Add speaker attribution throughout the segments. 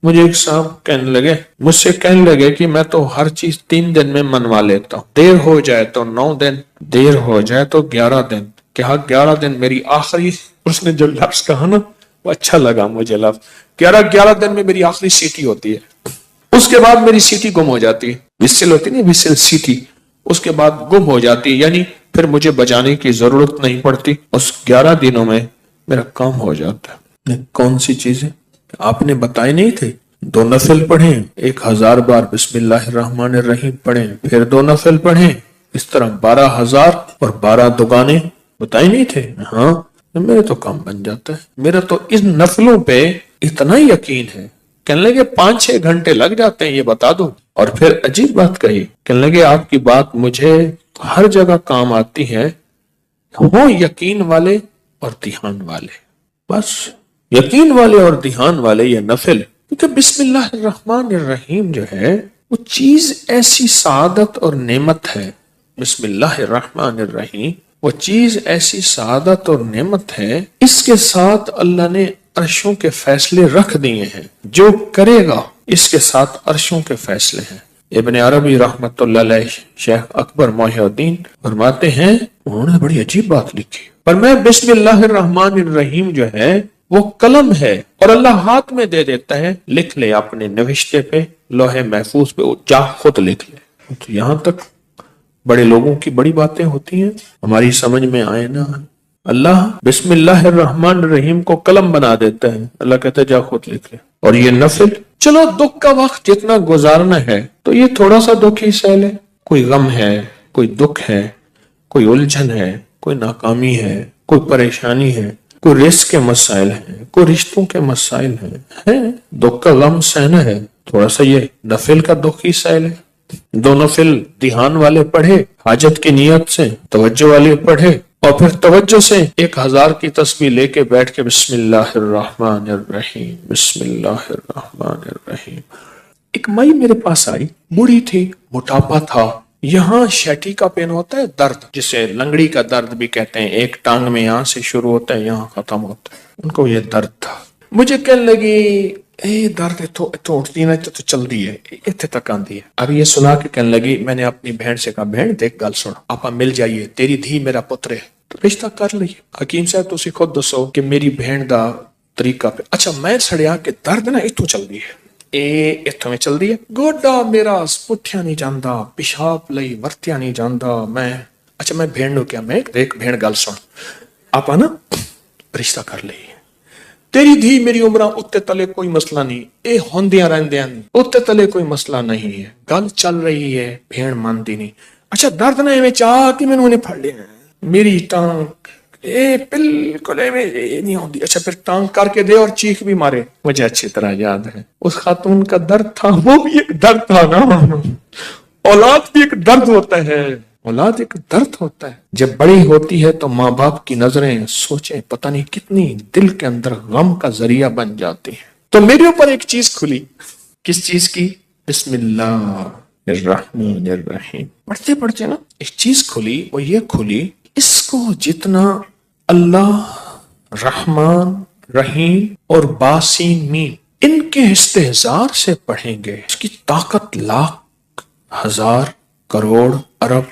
Speaker 1: مجھے ایک صاحب مجھ سے کہنے لگے کہ میں تو ہر چیز 3 دن میں منوا لیتا ہوں، دیر ہو جائے تو 9 دن، دیر ہو جائے تو 11 دن۔ کہا 11 دن میری آخری، اس نے جو لفظ کہا نا وہ اچھا لگا مجھے لفظ، 11 دن میں میری آخری سیٹی ہوتی ہے، اس کے بعد میری سیٹی گم ہو جاتی ہے، وسل ہوتی نہیں، وسل سیٹی، اس کے بعد گم ہو جاتی ہے، یعنی پھر مجھے بجانے کی ضرورت نہیں پڑتی، اس 11 دنوں میں میرا کام ہو جاتا ہے۔ کون سی چیزیں آپ نے بتائے نہیں تھے؟ 2 نفل پڑھیں، 1000 بار بسم اللہ الرحمن الرحیم پڑھیں، پھر 2 نفل پڑھیں، اس طرح 12,000 اور 12 دگانے بتائے نہیں تھے؟ ہاں، میرے تو کام بن جاتا ہے، میرا تو ان نفلوں پہ اتنا یقین ہے۔ کہنے لگے 5-6 گھنٹے لگ جاتے ہیں، یہ بتا دو۔ اور پھر عجیب بات کہی، کہنے لگے آپ کی بات مجھے ہر جگہ کام آتی ہے، وہ یقین والے اور دھیان والے، بس یقین والے اور دھیان والے یہ نفل، کیونکہ بسم اللہ الرحمن الرحیم جو ہے وہ چیز ایسی سعادت اور نعمت ہے، بسم اللہ الرحمن الرحیم وہ چیز ایسی سعادت اور نعمت ہے، اس کے ساتھ اللہ نے عرشوں کے فیصلے رکھ دیے ہیں، جو کرے گا اس کے ساتھ عرشوں کے فیصلے ہیں۔ ابن عربی رحمت اللہ علیہ، شیخ اکبر محی الدین فرماتے ہیں، انہوں نے بڑی عجیب بات لکھی، پر میں بسم اللہ الرحمن الرحیم جو ہے وہ قلم ہے اور اللہ ہاتھ میں دے دیتا ہے، لکھ لے اپنے نوشتے پہ، لوح محفوظ پہ، جا خود لکھ لے۔ تو یہاں تک بڑے لوگوں کی بڑی باتیں ہوتی ہیں، ہماری سمجھ میں آئے نہ آئے۔ اللہ بسم اللہ الرحمن الرحیم کو قلم بنا دیتا ہے، اللہ کہتا ہے جا خود لکھ لے۔ اور یہ نفل، چلو دکھ کا وقت جتنا گزارنا ہے تو یہ تھوڑا سا دکھ ہی سہ لے، کوئی غم ہے، کوئی دکھ ہے، کوئی الجھن ہے، کوئی ناکامی ہے، کوئی پریشانی ہے، کوئی رزق کے مسائل ہیں، کوئی رشتوں کے مسائل ہیں، دکھ کا غم سہنا ہے، تھوڑا سا یہ نفل کا دکھ ہی سہ لے۔ 2 نفل دھیان والے پڑھے، حاجت کی نیت سے توجہ والے پڑھے، اور پھر توجہ سے 1000 کی تسبیح لے کے بیٹھ کے بسم اللہ الرحمن الرحیم، بسم اللہ الرحمن الرحیم۔ ایک مائی میرے پاس آئی، بوڑھی تھی، موٹاپا تھا، یہاں شیٹی کا پین ہوتا ہے درد، جسے لنگڑی کا درد بھی کہتے ہیں، ایک ٹانگ میں یہاں سے شروع ہوتا ہے یہاں ختم ہوتا ہے، ان کو یہ درد تھا۔ مجھے کہنے لگی اے درد اتو اٹھتی نا تو چل دی ہے، اتنے تک آندی ہے۔ اب یہ سنا کے کہنے لگی، میں نے اپنی بہن سے کہا، بہن دیکھ گل سن، آپا مل جائیے، تیری دھی میرا پتر ہے، تو رشتہ کر لئیے۔ حکیم صاحب تسی خود دسو کہ میری بہن دا طریقہ پہ، اچھا میں سڑیا کہ درد نا اتو چل دی ہے، اتوں میں چل دی ہے، گوڈا میرا پٹھیا نہیں جاندا، پیشاب لئی ورتیا نہیں جاندا، اچھا میں بہن نو کیا، میں دیکھ بہن گل سن، آپا نا رشتہ کر لئیے، تیری دھی میری عمرہ اتے تلے کوئی مسئلہ نہیں، اے ہوندیاں رہندیاں نہیں، اتے تلے کوئی مسئلہ نہیں ہے، گل چل رہی ہے، بہن مانتی نہیں۔ اچھا درد نہ ایویں چاہ کہ میں نے پھڑ لیا میری ٹانگ، بالکل ایویں نہیں ہوندی، اچھا پھر ٹانگ کر کے دے اور چیخ بھی مارے۔ مجھے اچھی طرح یاد ہے اس خاتون کا درد تھا، وہ بھی ایک درد تھا نا، اولاد بھی ایک درد ہوتا ہے، اولاد ایک درد ہوتا ہے۔ جب بڑی ہوتی ہے تو ماں باپ کی نظریں سوچیں پتہ نہیں کتنی دل کے اندر غم کا ذریعہ بن جاتی ہیں۔ تو میرے اوپر ایک چیز کھلی، کس چیز کی؟ بسم اللہ الرحمن الرحیم پڑھتے پڑھتے نا ایک چیز کھلی، وہ یہ کھلی، اس کو جتنا اللہ رحمان رحیم اور باسین میم ان کے استحضار سے پڑھیں گے، اس کی طاقت لاکھ ہزار کروڑ ارب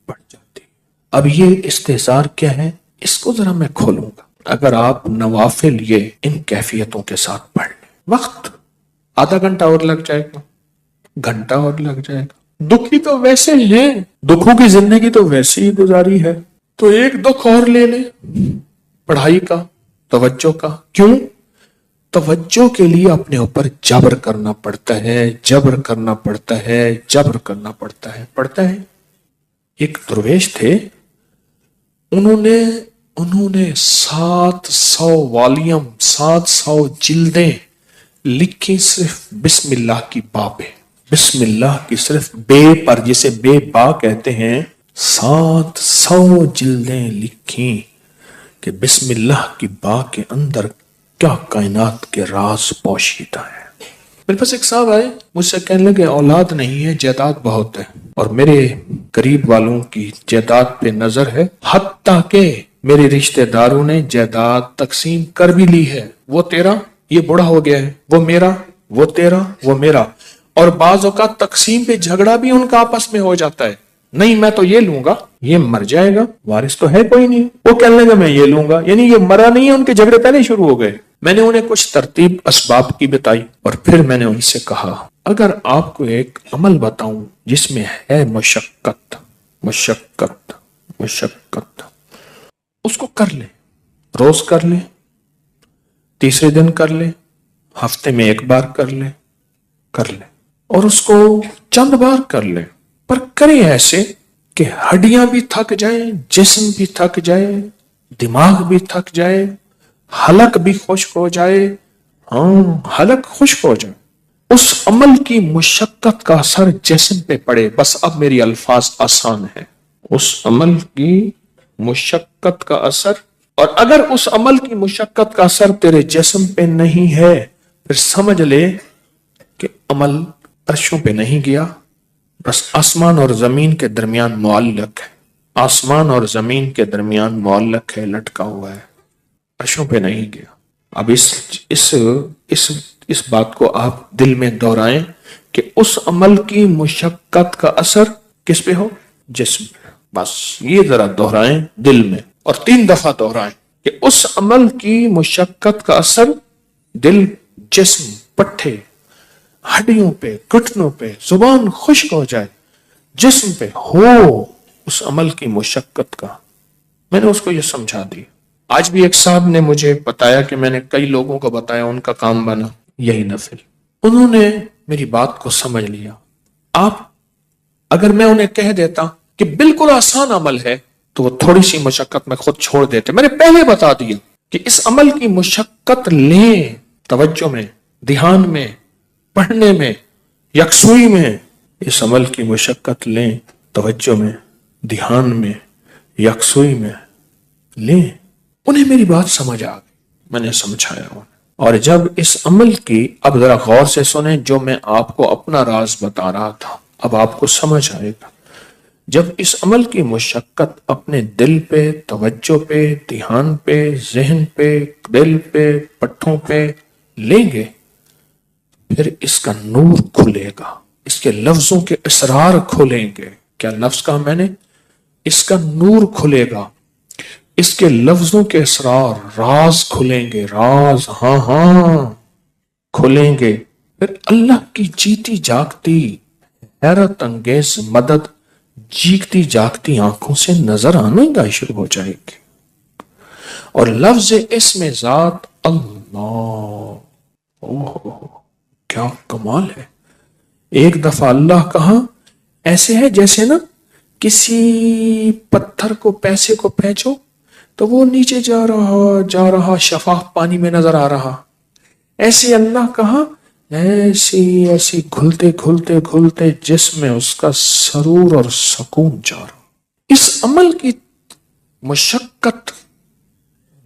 Speaker 1: بڑھ جاتی۔ اب یہ استحضار کیا ہے، اس کو ذرا میں کھولوں گا۔ اگر آپ نوافل یہ ان کیفیتوں کے ساتھ پڑھ لیں، وقت آدھا گھنٹہ اور لگ جائے گا، گھنٹہ اور لگ جائے گا، دکھی تو ویسے ہیں، دکھوں کی زندگی تو ویسے ہی گزاری ہے، تو ایک دکھ اور لے لیں پڑھائی کا، توجہ کا۔ کیوں؟ توجہ کے لیے اپنے اوپر جبر کرنا پڑتا ہے، جبر کرنا پڑتا ہے، جبر کرنا پڑتا ہے، پڑتا ہے۔ ایک درویش تھے، انہوں نے 700 والیوم 700 جلدیں لکھی صرف بسم اللہ کی با پہ، بسم اللہ کی صرف بے پر، جسے بے با کہتے ہیں، 700 جلدیں لکھی کہ بسم اللہ کی با کے اندر کیا کائنات کے راز پوشیدہ ہے۔ میرے پاس ایک صاحب آئے، مجھ سے کہنے لگے اولاد نہیں ہے، جائیداد بہت ہے، اور میرے قریب والوں کی جائیداد پہ نظر ہے، حتیٰ کہ میرے رشتہ داروں نے جائیداد تقسیم کر بھی لی ہے، وہ تیرا، یہ بڑا ہو گیا ہے، وہ میرا، وہ تیرا وہ میرا. اور بعض اوقات تقسیم پہ جھگڑا بھی ان کا آپس میں ہو جاتا ہے. نہیں میں تو یہ لوں گا, یہ مر جائے گا, وارث تو ہے کوئی نہیں, وہ کہنے لگا میں یہ لوں گا, یعنی یہ مرا نہیں ہے, ان کے جھگڑے پہلے شروع ہو گئے. میں نے انہیں کچھ ترتیب اسباب کی بتائی اور پھر میں نے ان سے کہا اگر آپ کو ایک عمل بتاؤں جس میں ہے مشقت مشقت مشقت, اس کو کر لے, روز کر لے, تیسرے دن کر لے, ہفتے میں ایک بار کر لے, اور اس کو چند بار کر لے, پر کرے ایسے کہ ہڈیاں بھی تھک جائیں, جسم بھی تھک جائے, دماغ بھی تھک جائے, حلق بھی خشک ہو جائے. حلق خشک ہو جائے. اس عمل کی مشقت کا اثر جسم پہ پڑے. بس اب میری الفاظ آسان ہے. اس عمل کی مشقت کا اثر, اور اگر اس عمل کی مشقت کا اثر تیرے جسم پہ نہیں ہے پھر سمجھ لے کہ عمل عرشوں پہ نہیں گیا, بس آسمان اور زمین کے درمیان معلق ہے. آسمان اور زمین کے درمیان معلق ہے, لٹکا ہوا ہے, عرشوں پہ نہیں گیا. اب اس بات کو آپ دل میں دہرائیں کہ اس عمل کی مشقت کا اثر کس پہ ہو؟ جسم پہ. بس یہ ذرا دہرائیں دل میں, اور 3 دفعہ دہرائیں کہ اس عمل کی مشقت کا اثر دل, جسم, پٹھے, ہڈیوں پہ, گھٹنوں پہ, زبان خشک ہو جائے, جسم پہ ہو اس عمل کی مشقت کا. میں نے اس کو یہ سمجھا دی. آج بھی ایک صاحب نے مجھے بتایا کہ میں نے کئی لوگوں کو بتایا, ان کا کام بنا یہی نفل. انہوں نے میری بات کو سمجھ لیا. آپ اگر میں انہیں کہہ دیتا کہ بالکل آسان عمل ہے تو وہ تھوڑی سی مشقت میں خود چھوڑ دیتے. میں نے پہلے بتا دیا کہ اس عمل کی مشقت لیں, توجہ میں, دھیان میں, پڑھنے میں, یکسوئی میں. اس عمل کی مشقت لیں, توجہ میں, دھیان میں, یکسوئی میں لیں. انہیں میری بات سمجھ آ گئی, میں نے سمجھایا انہیں. اور جب اس عمل کی, اب ذرا غور سے سنیں جو میں آپ کو اپنا راز بتا رہا تھا, اب آپ کو سمجھ آئے گا. جب اس عمل کی مشقت اپنے دل پہ, توجہ پہ, دھیان پہ, ذہن پہ, دل پہ, پٹھوں پہ لیں گے, پھر اس کا نور کھلے گا, اس کے لفظوں کے اسرار کھلیں گے. کیا لفظ کہا میں نے؟ اس کا نور کھلے گا, اس کے لفظوں کے اسرار, راز کھلیں گے, راز ہاں کھلیں گے. پھر اللہ کی جیتی جاگتی حیرت انگیز مدد جیگتی جاگتی آنکھوں سے نظر آنے کا شروع ہو جائے گی. اور لفظ اسم ذات اللہ, کیا کمال ہے. ایک دفعہ اللہ کہا ایسے ہے جیسے نا کسی پتھر کو, پیسے کو پھینچو تو وہ نیچے جا رہا شفاف پانی میں نظر آ رہا. ایسے اللہ کہا ایسی گھلتے گھلتے گھلتے جسم میں اس کا سرور اور سکون جا رہا. اس عمل کی مشقت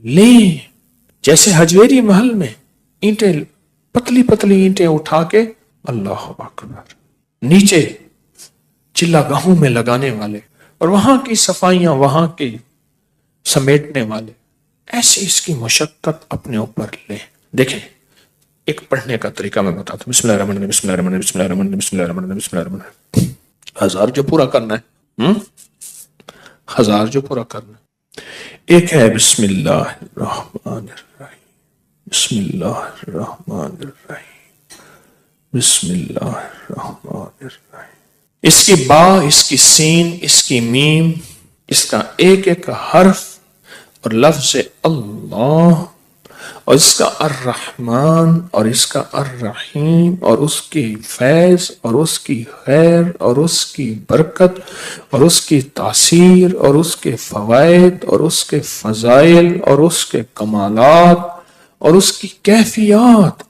Speaker 1: لیں, جیسے حجویری محل میں اینٹیں, پتلی پتلی اینٹیں اٹھا کے اللہ اکبر نیچے چلا گاہوں میں لگانے والے, اور وہاں کی صفائیاں وہاں کی سمیٹنے والے, ایسی اس کی مشقت اپنے اوپر لیں. دیکھیں ایک پڑھنے کا طریقہ میں بتاتا ہوں. بسم اللہ الرحمن الرحیم, بسم اللہ الرحمن الرحیم, بسم اللہ الرحمن الرحیم, بسم اللہ الرحمن الرحیم, بسم اللہ الرحمن الرحیم. 1000 جو پورا کرنا ہے, 1000 جو پورا کرنا ہے. ایک ہے بسم اللہ الرحمن الرحیم, بسم اللہ الرحمن الرحیم, بسم اللہ الرحمن الرحیم. اس کی با, اس کی سین, اس کی میم, اس کا ایک ایک حرف اور لفظ اللہ, اور اس کا الرحمن اور اس کا الرحیم, اور اس کی فیض اور اس کی خیر اور اس کی برکت اور اس کی تاثیر اور اس کے فوائد اور اس کے فضائل اور اس کے کمالات اور اس کی کیفیات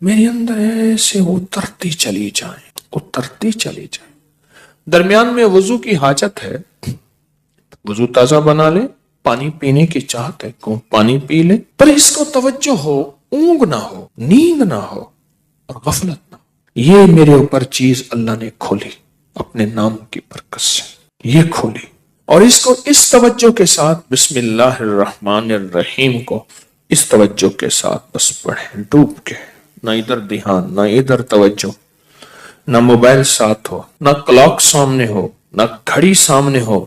Speaker 1: میرے اندر ایسے اترتی چلی جائیں, اترتی چلی جائیں. درمیان میں وضو کی حاجت ہے, وضو تازہ بنا لے, پانی پینے کی چاہت ہے کو پانی پی لے, پر اس کو توجہ ہو, اونگ نہ ہو, نیند نہ ہو اور غفلت نہ ہو. یہ میرے اوپر چیز اللہ نے کھولی اپنے نام کی برکت سے, یہ کھولی. اور اس کو اس توجہ کے ساتھ بسم اللہ الرحمن الرحیم کو اس توجہ کے ساتھ بس پڑھیں, ڈوب کے نہ ادھر دھیان، نہ ادھر توجہ، نہ موبائل ساتھ ہو، نہ کلاک سامنے ہو، نہ گھڑی سامنے ہو،